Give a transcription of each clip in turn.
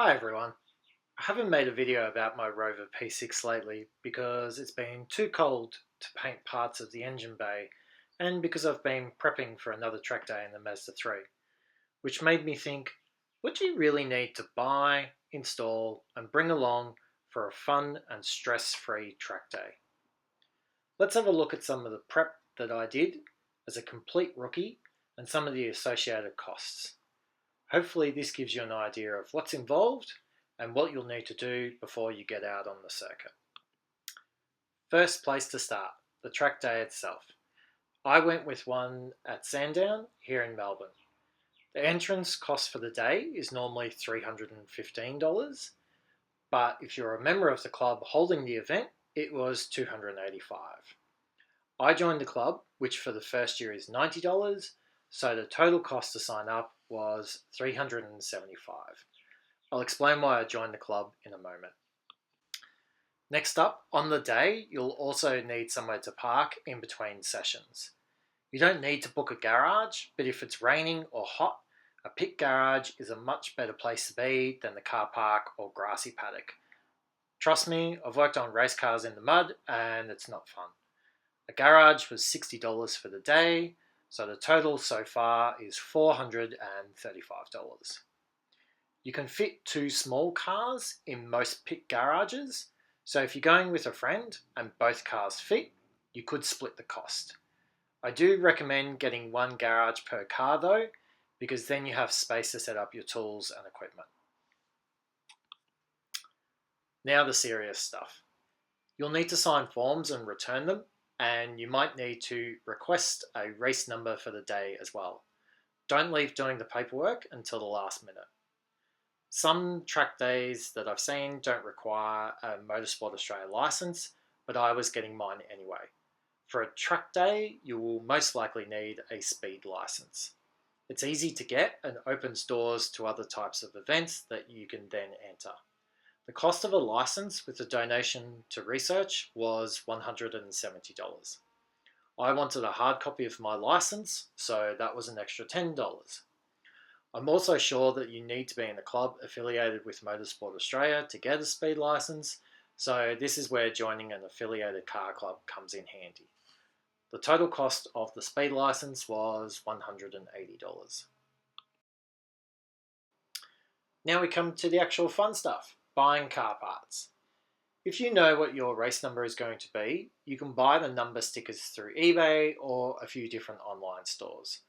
Hi everyone. I haven't made a video about my Rover P6 lately because it's been too cold to paint parts of the engine bay and because I've been prepping for another track day in the Mazda 3, which made me think, what do you really need to buy, install and bring along for a fun and stress-free track day? Let's have a look at some of the prep that I did as a complete rookie and some of the associated costs. Hopefully this gives you an idea of what's involved and what you'll need to do before you get out on the circuit. First place to start, the track day itself. I went with one at Sandown here in Melbourne. The entrance cost for the day is normally $315, but if you're a member of the club holding the event, it was $285. I joined the club, which for the first year is $90, so the total cost to sign up was $375. I'll explain why I joined the club in a moment. Next up, on the day, you'll also need somewhere to park in between sessions. You don't need to book a garage, but if it's raining or hot, a pit garage is a much better place to be than the car park or grassy paddock. Trust me, I've worked on race cars in the mud and it's not fun. A garage was $60 for the day, so the total so far is $435. You can fit two small cars in most pit garages, so if you're going with a friend and both cars fit, you could split the cost. I do recommend getting one garage per car though, because then you have space to set up your tools and equipment. Now the serious stuff. You'll need to sign forms and return them, and you might need to request a race number for the day as well. Don't leave doing the paperwork until the last minute. Some track days that I've seen don't require a Motorsport Australia license, but I was getting mine anyway. For a track day, you will most likely need a speed license. It's easy to get and opens doors to other types of events that you can then enter. The cost of a license with a donation to research was $170. I wanted a hard copy of my license, so that was an extra $10. I'm also sure that you need to be in a club affiliated with Motorsport Australia to get a speed license, so this is where joining an affiliated car club comes in handy. The total cost of the speed license was $180. Now we come to the actual fun stuff, buying car parts. If you know what your race number is going to be, you can buy the number stickers through eBay or a few different online stores.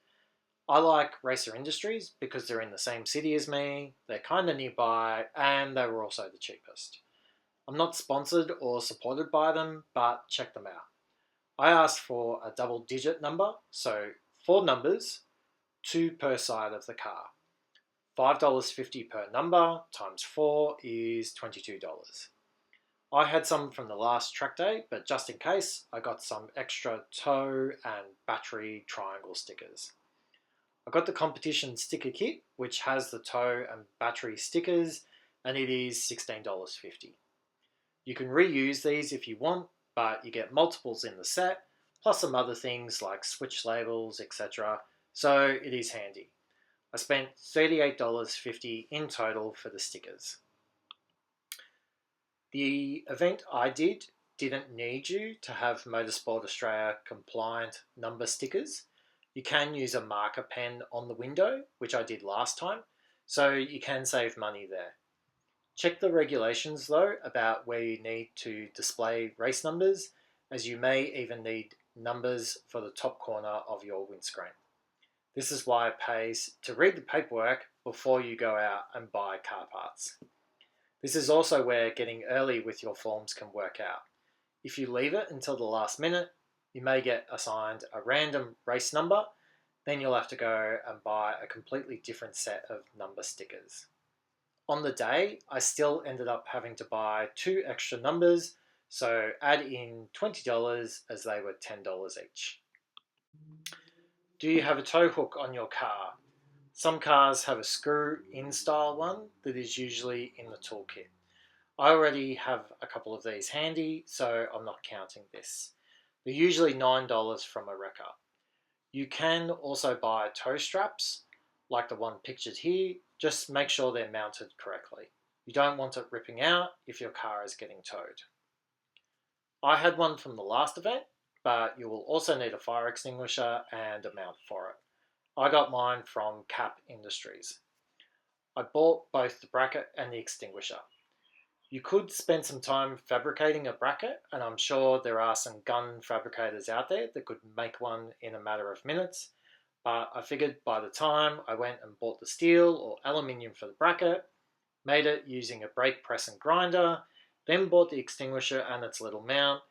I like Racer Industries because they're in the same city as me, they're kind of nearby, and they were also the cheapest. I'm not sponsored or supported by them, but check them out. I asked for a double-digit number, so 4 numbers, 2 per side of the car. $5.50 per number times 4 is $22. I had some from the last track day, but just in case, I got some extra tow and battery triangle stickers. I got the competition sticker kit, which has the tow and battery stickers, and it is $16.50. You can reuse these if you want, but you get multiples in the set, plus some other things like switch labels, etc. So it is handy. I spent $38.50 in total for the stickers. The event I didn't need you to have Motorsport Australia compliant number stickers. You can use a marker pen on the window, which I did last time, so you can save money there. Check the regulations though about where you need to display race numbers, as you may even need numbers for the top corner of your windscreen. This is why it pays to read the paperwork before you go out and buy car parts. This is also where getting early with your forms can work out. If you leave it until the last minute, you may get assigned a random race number, then you'll have to go and buy a completely different set of number stickers. On the day, I still ended up having to buy 2 extra numbers, so add in $20 as they were $10 each. Do you have a tow hook on your car? Some cars have a screw-in style one that is usually in the toolkit. I already have a couple of these handy, so I'm not counting this. They're usually $9 from a wrecker. You can also buy tow straps, like the one pictured here, just make sure they're mounted correctly. You don't want it ripping out if your car is getting towed. I had one from the last event, but you will also need a fire extinguisher and a mount for it. I got mine from Cap Industries. I bought both the bracket and the extinguisher. You could spend some time fabricating a bracket, and I'm sure there are some gun fabricators out there that could make one in a matter of minutes, but I figured by the time I went and bought the steel or aluminium for the bracket, made it using a brake press and grinder, then bought the extinguisher and its little mount,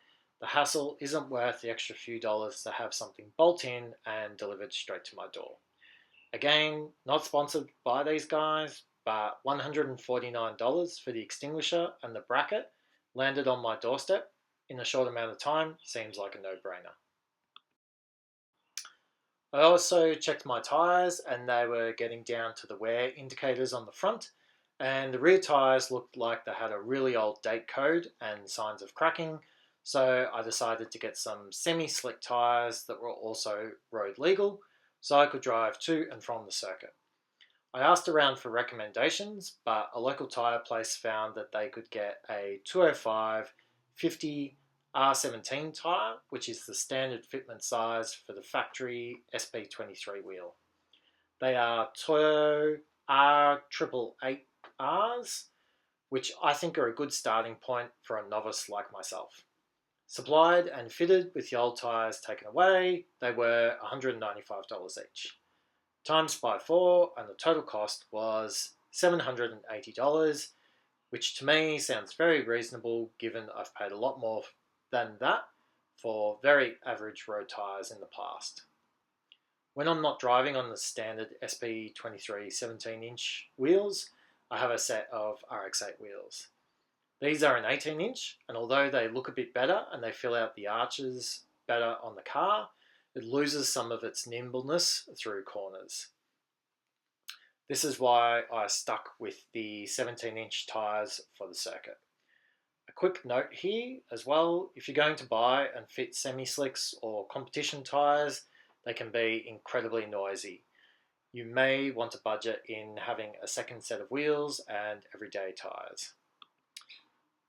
the hassle isn't worth the extra few dollars to have something bolt in and delivered straight to my door. Again, not sponsored by these guys, but $149 for the extinguisher and the bracket landed on my doorstep in a short amount of time seems like a no-brainer. I also checked my tyres and they were getting down to the wear indicators on the front, and the rear tyres looked like they had a really old date code and signs of cracking, so I decided to get some semi-slick tyres that were also road legal so I could drive to and from the circuit. I asked around for recommendations, but a local tyre place found that they could get a 205 50 R17 tyre, which is the standard fitment size for the factory SP23 wheel. They are Toyo R888Rs, which I think are a good starting point for a novice like myself. Supplied and fitted with the old tyres taken away, they were $195 each. Times by 4 and the total cost was $780, which to me sounds very reasonable given I've paid a lot more than that for very average road tyres in the past. When I'm not driving on the standard SP23 17-inch wheels, I have a set of RX8 wheels. These are an 18-inch, and although they look a bit better and they fill out the arches better on the car, it loses some of its nimbleness through corners. This is why I stuck with the 17-inch tyres for the circuit. A quick note here as well, if you're going to buy and fit semi-slicks or competition tyres, they can be incredibly noisy. You may want to budget in having a second set of wheels and everyday tyres.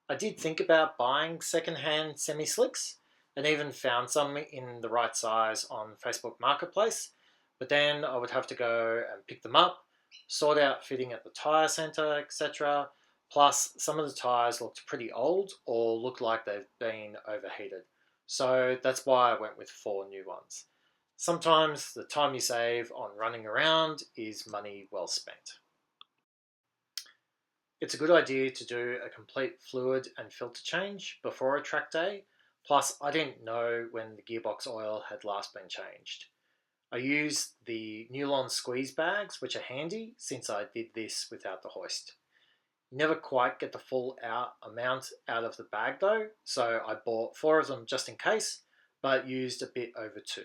I did think about buying second-hand semi-slicks and even found some in the right size on Facebook Marketplace, but then I would have to go and pick them up, sort out fitting at the tyre centre, etc. Plus, some of the tyres looked pretty old or looked like they've been overheated. So that's why I went with 4 new ones. Sometimes the time you save on running around is money well spent. It's a good idea to do a complete fluid and filter change before a track day, plus I didn't know when the gearbox oil had last been changed. I used the nylon squeeze bags, which are handy since I did this without the hoist. You never quite get the full amount out of the bag though, so I bought 4 of them just in case, but used a bit over 2.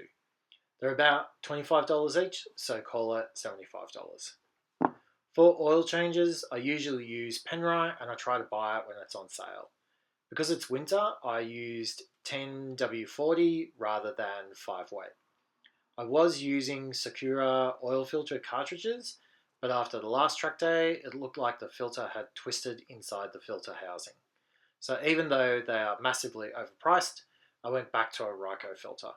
They're about $25 each, so call it $75. For oil changes, I usually use Penrite and I try to buy it when it's on sale. Because it's winter, I used 10W40 rather than 5-weight. I was using Sakura oil filter cartridges, but after the last track day, it looked like the filter had twisted inside the filter housing. So even though they are massively overpriced, I went back to a Ryco filter.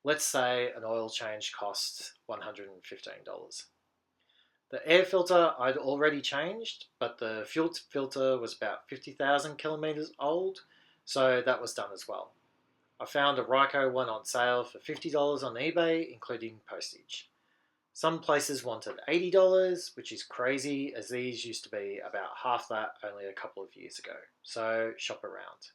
Let's say an oil change costs $115. The air filter I'd already changed, but the fuel filter was about 50,000 kilometers old, so that was done as well. I found a Ryco one on sale for $50 on eBay, including postage. Some places wanted $80, which is crazy, as these used to be about half that only a couple of years ago, so shop around.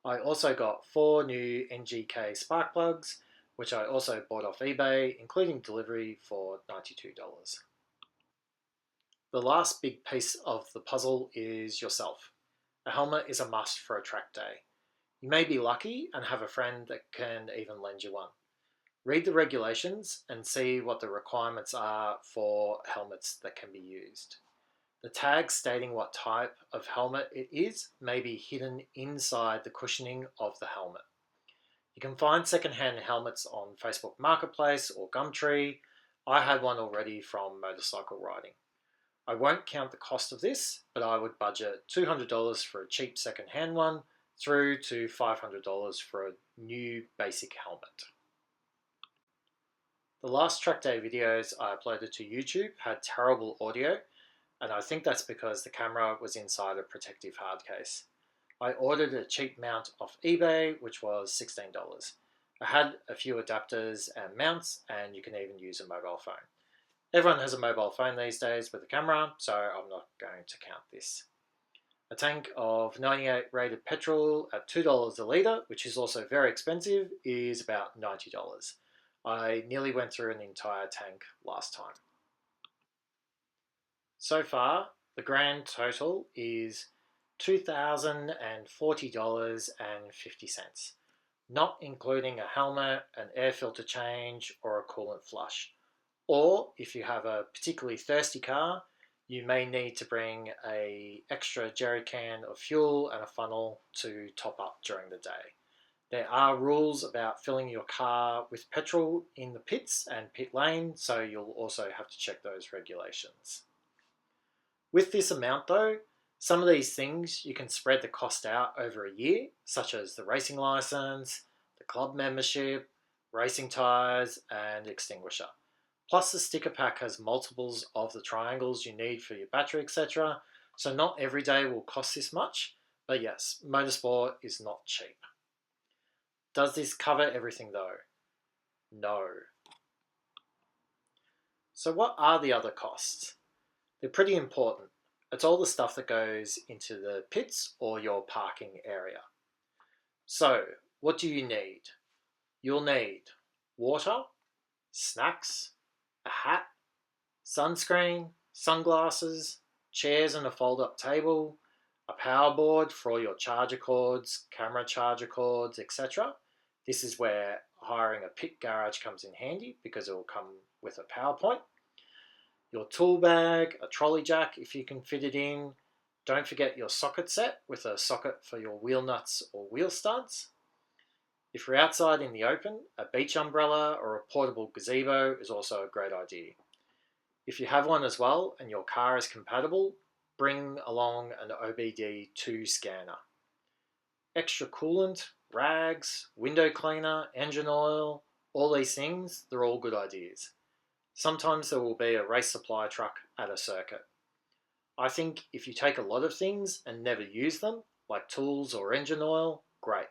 I also got 4 new NGK spark plugs, which I also bought off eBay, including delivery for $92. The last big piece of the puzzle is yourself. A helmet is a must for a track day. You may be lucky and have a friend that can even lend you one. Read the regulations and see what the requirements are for helmets that can be used. The tag stating what type of helmet it is may be hidden inside the cushioning of the helmet. You can find second-hand helmets on Facebook Marketplace or Gumtree. I had one already from motorcycle riding. I won't count the cost of this, but I would budget $200 for a cheap second-hand one through to $500 for a new basic helmet. The last track day videos I uploaded to YouTube had terrible audio, and I think that's because the camera was inside a protective hard case. I ordered a cheap mount off eBay, which was $16. I had a few adapters and mounts, and you can even use a mobile phone. Everyone has a mobile phone these days with a camera, so I'm not going to count this. A tank of 98 rated petrol at $2 a litre, which is also very expensive, is about $90. I nearly went through an entire tank last time. So far, the grand total is $2,040.50, not including a helmet, an air filter change, or a coolant flush. Or, if you have a particularly thirsty car, you may need to bring an extra jerry can of fuel and a funnel to top up during the day. There are rules about filling your car with petrol in the pits and pit lane, so you'll also have to check those regulations. With this amount though, some of these things you can spread the cost out over a year, such as the racing license, the club membership, racing tyres, and extinguisher. Plus the sticker pack has multiples of the triangles you need for your battery, etc. So not every day will cost this much, but yes, motorsport is not cheap. Does this cover everything though? No. So what are the other costs? They're pretty important. It's all the stuff that goes into the pits or your parking area. So, what do you need? You'll need water, snacks, a hat, sunscreen, sunglasses, chairs and a fold-up table, a power board for all your charger cords, camera charger cords, etc. This is where hiring a pit garage comes in handy because it will come with a power point. Your tool bag, a trolley jack if you can fit it in. Don't forget your socket set with a socket for your wheel nuts or wheel studs. If you're outside in the open, a beach umbrella or a portable gazebo is also a great idea. If you have one as well and your car is compatible, bring along an OBD2 scanner. Extra coolant, rags, window cleaner, engine oil, all these things, they're all good ideas. Sometimes there will be a race supply truck at a circuit. I think if you take a lot of things and never use them, like tools or engine oil, great.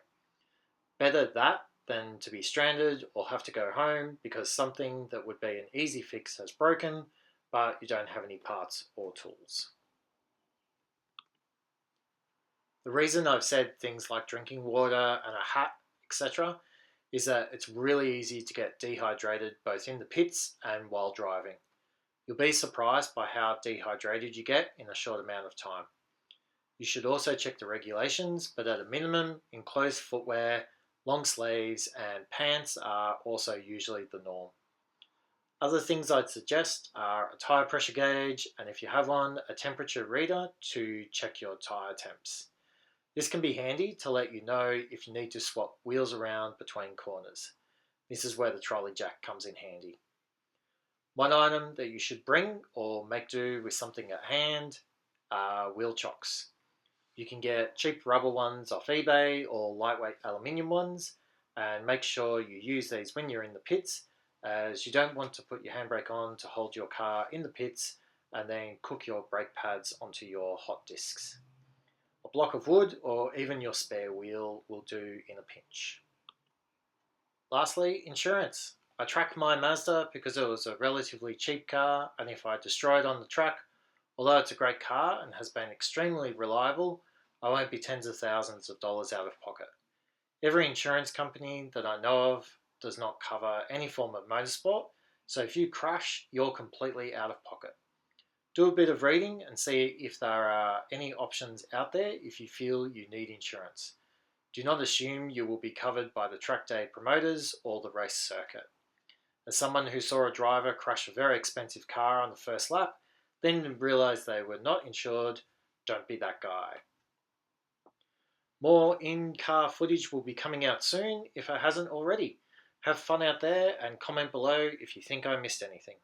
Better that than to be stranded or have to go home because something that would be an easy fix has broken, but you don't have any parts or tools. The reason I've said things like drinking water and a hat, etc., is that it's really easy to get dehydrated both in the pits and while driving. You'll be surprised by how dehydrated you get in a short amount of time. You should also check the regulations, but at a minimum, enclosed footwear, long sleeves and pants are also usually the norm. Other things I'd suggest are a tyre pressure gauge, and if you have one, a temperature reader to check your tyre temps. This can be handy to let you know if you need to swap wheels around between corners. This is where the trolley jack comes in handy. One item that you should bring or make do with something at hand are wheel chocks. You can get cheap rubber ones off eBay or lightweight aluminium ones, and make sure you use these when you're in the pits, as you don't want to put your handbrake on to hold your car in the pits and then cook your brake pads onto your hot discs. A block of wood or even your spare wheel will do in a pinch. Lastly, insurance. I tracked my Mazda because it was a relatively cheap car, and if I destroy it on the track, although it's a great car and has been extremely reliable, I won't be tens of thousands of dollars out of pocket. Every insurance company that I know of does not cover any form of motorsport, so if you crash, you're completely out of pocket. Do a bit of reading and see if there are any options out there if you feel you need insurance. Do not assume you will be covered by the track day promoters or the race circuit. As someone who saw a driver crash a very expensive car on the first lap, then realised they were not insured, don't be that guy. More in-car footage will be coming out soon if it hasn't already. Have fun out there and comment below if you think I missed anything.